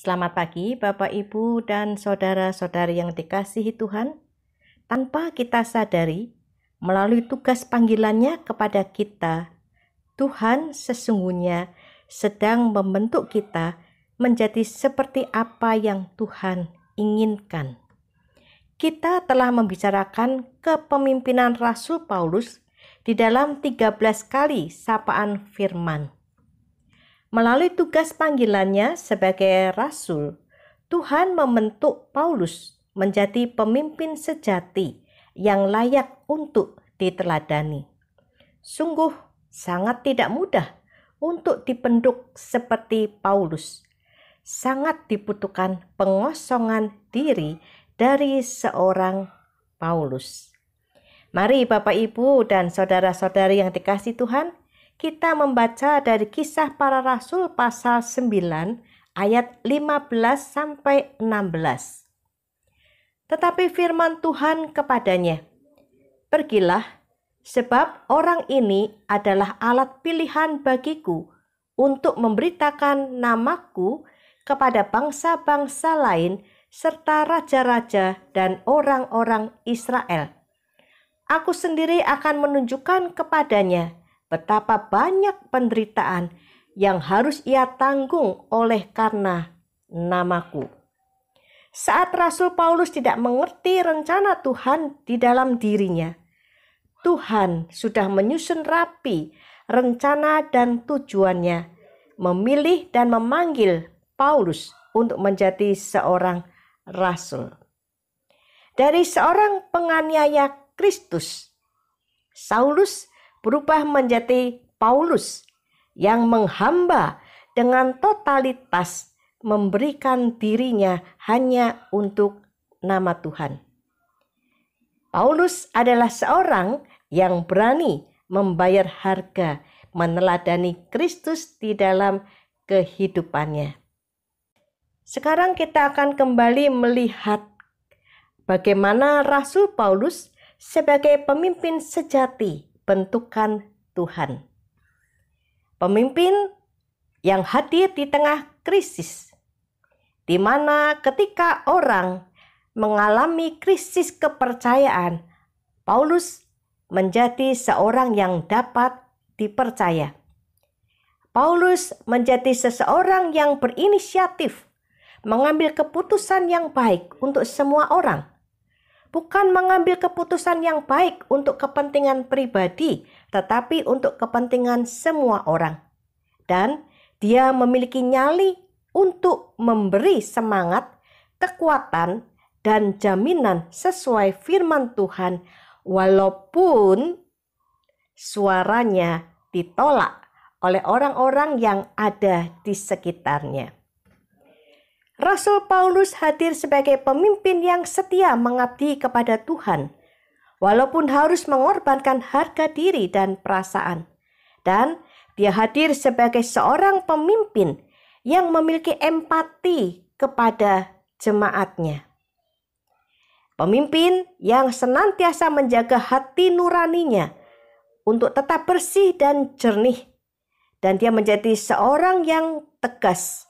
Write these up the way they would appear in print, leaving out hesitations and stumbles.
Selamat pagi Bapak, Ibu, dan saudara-saudari yang dikasihi Tuhan. Tanpa kita sadari, melalui tugas panggilannya kepada kita, Tuhan sesungguhnya sedang membentuk kita menjadi seperti apa yang Tuhan inginkan. Kita telah membicarakan kepemimpinan Rasul Paulus di dalam 13 kali sapaan firman. Melalui tugas panggilannya sebagai rasul, Tuhan membentuk Paulus menjadi pemimpin sejati yang layak untuk diteladani. Sungguh sangat tidak mudah untuk dipenduk seperti Paulus. Sangat dibutuhkan pengosongan diri dari seorang Paulus. Mari Bapak, Ibu, dan saudara-saudari yang dikasihi Tuhan, kita membaca dari Kisah Para Rasul pasal 9 ayat 15 sampai 16. Tetapi firman Tuhan kepadanya, "Pergilah, sebab orang ini adalah alat pilihan bagiku untuk memberitakan namaku kepada bangsa-bangsa lain serta raja-raja dan orang-orang Israel. Aku sendiri akan menunjukkan kepadanya betapa banyak penderitaan yang harus ia tanggung oleh karena namaku." Saat Rasul Paulus tidak mengerti rencana Tuhan di dalam dirinya, Tuhan sudah menyusun rapi rencana dan tujuannya, memilih dan memanggil Paulus untuk menjadi seorang rasul. Dari seorang penganiaya Kristus, Saulus berubah menjadi Paulus yang menghamba dengan totalitas, memberikan dirinya hanya untuk nama Tuhan. Paulus adalah seorang yang berani membayar harga, meneladani Kristus di dalam kehidupannya. Sekarang kita akan kembali melihat bagaimana Rasul Paulus sebagai pemimpin sejati bentukan Tuhan. Pemimpin yang hadir di tengah krisis, di mana ketika orang mengalami krisis kepercayaan, Paulus menjadi seorang yang dapat dipercaya. Paulus menjadi seseorang yang berinisiatif, mengambil keputusan yang baik untuk semua orang. Bukan mengambil keputusan yang baik untuk kepentingan pribadi, tetapi untuk kepentingan semua orang. Dan dia memiliki nyali untuk memberi semangat, kekuatan, dan jaminan sesuai firman Tuhan, walaupun suaranya ditolak oleh orang-orang yang ada di sekitarnya. Rasul Paulus hadir sebagai pemimpin yang setia mengabdi kepada Tuhan, walaupun harus mengorbankan harga diri dan perasaan. Dan dia hadir sebagai seorang pemimpin yang memiliki empati kepada jemaatnya. Pemimpin yang senantiasa menjaga hati nuraninya untuk tetap bersih dan jernih. Dan dia menjadi seorang yang tegas.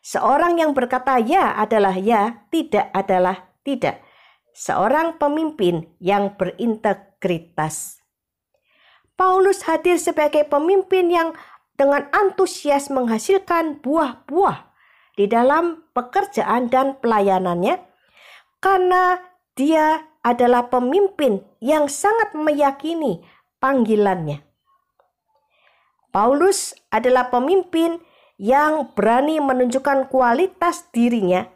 Seorang yang berkata ya adalah ya, tidak adalah tidak. Seorang pemimpin yang berintegritas. Paulus hadir sebagai pemimpin yang dengan antusias menghasilkan buah-buah di dalam pekerjaan dan pelayanannya, karena dia adalah pemimpin yang sangat meyakini panggilannya. Paulus adalah pemimpin yang berani menunjukkan kualitas dirinya,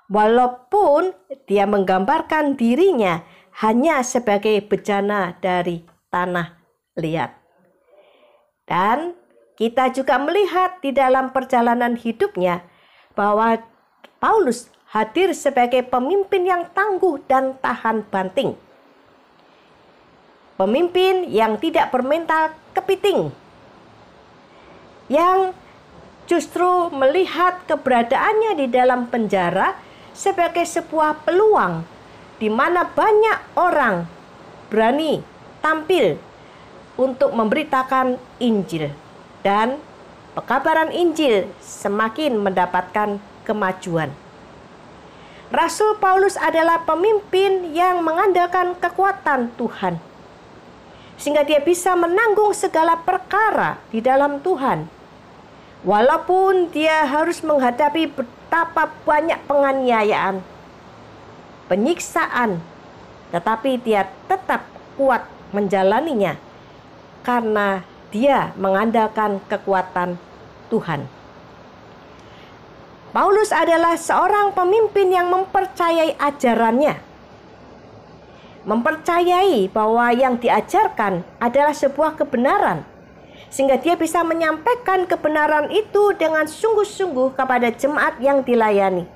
walaupun dia menggambarkan dirinya hanya sebagai bejana dari tanah liat. Dan kita juga melihat di dalam perjalanan hidupnya bahwa Paulus hadir sebagai pemimpin yang tangguh dan tahan banting. Pemimpin yang tidak bermental kepiting, yang justru melihat keberadaannya di dalam penjara sebagai sebuah peluang di mana banyak orang berani tampil untuk memberitakan Injil, dan pekabaran Injil semakin mendapatkan kemajuan. Rasul Paulus adalah pemimpin yang mengandalkan kekuatan Tuhan, sehingga dia bisa menanggung segala perkara di dalam Tuhan. Walaupun dia harus menghadapi betapa banyak penganiayaan, penyiksaan, tetapi dia tetap kuat menjalaninya karena dia mengandalkan kekuatan Tuhan. Paulus adalah seorang pemimpin yang mempercayai ajarannya, mempercayai bahwa yang diajarkan adalah sebuah kebenaran, sehingga dia bisa menyampaikan kebenaran itu dengan sungguh-sungguh kepada jemaat yang dilayani.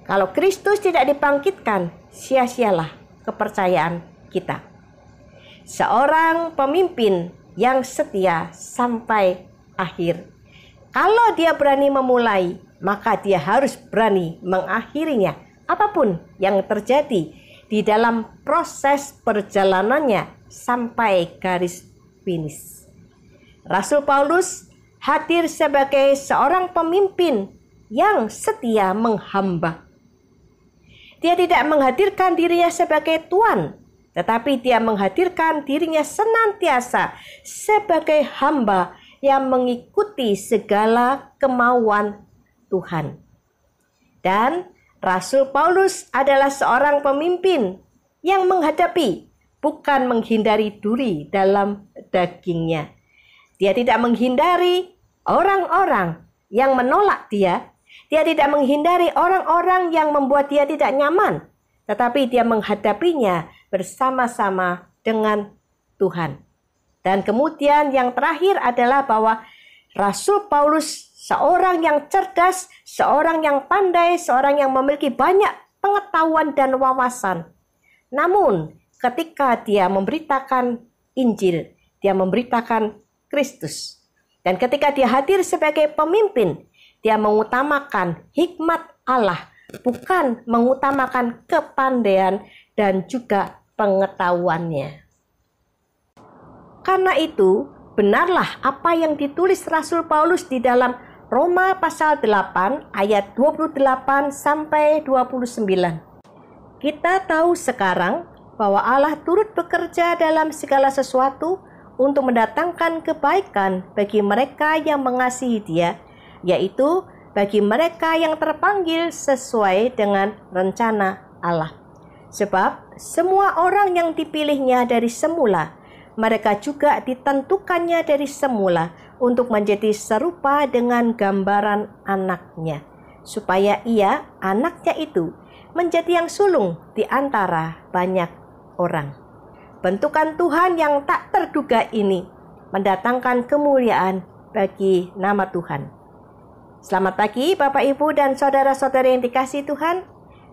Kalau Kristus tidak dibangkitkan, sia-sialah kepercayaan kita. Seorang pemimpin yang setia sampai akhir. Kalau dia berani memulai, maka dia harus berani mengakhirinya. Apapun yang terjadi di dalam proses perjalanannya sampai garis finish. Rasul Paulus hadir sebagai seorang pemimpin yang setia menghamba. Dia tidak menghadirkan dirinya sebagai tuan, tetapi dia menghadirkan dirinya senantiasa sebagai hamba yang mengikuti segala kemauan Tuhan. Dan Rasul Paulus adalah seorang pemimpin yang menghadapi, bukan menghindari duri dalam dagingnya. Dia tidak menghindari orang-orang yang menolak dia. Dia tidak menghindari orang-orang yang membuat dia tidak nyaman. Tetapi dia menghadapinya bersama-sama dengan Tuhan. Dan kemudian yang terakhir adalah bahwa Rasul Paulus seorang yang cerdas, seorang yang pandai, seorang yang memiliki banyak pengetahuan dan wawasan. Namun ketika dia memberitakan Injil, dia memberitakan Kristus. Dan ketika dia hadir sebagai pemimpin, dia mengutamakan hikmat Allah, bukan mengutamakan kepandaian dan juga pengetahuannya. Karena itu, benarlah apa yang ditulis Rasul Paulus di dalam Roma pasal 8 ayat 28 sampai 29. Kita tahu sekarang bahwa Allah turut bekerja dalam segala sesuatu untuk mendatangkan kebaikan bagi mereka yang mengasihi Dia, yaitu bagi mereka yang terpanggil sesuai dengan rencana Allah. Sebab semua orang yang dipilihnya dari semula, mereka juga ditentukannya dari semula untuk menjadi serupa dengan gambaran anaknya, supaya ia, anaknya itu, menjadi yang sulung di antara banyak orang. Bentukan Tuhan yang tak terduga ini mendatangkan kemuliaan bagi nama Tuhan. Selamat pagi Bapak Ibu dan saudara-saudari yang dikasihi Tuhan.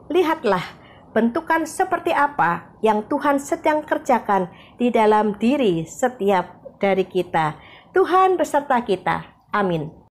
Lihatlah bentukan seperti apa yang Tuhan sedang kerjakan di dalam diri setiap dari kita. Tuhan beserta kita. Amin.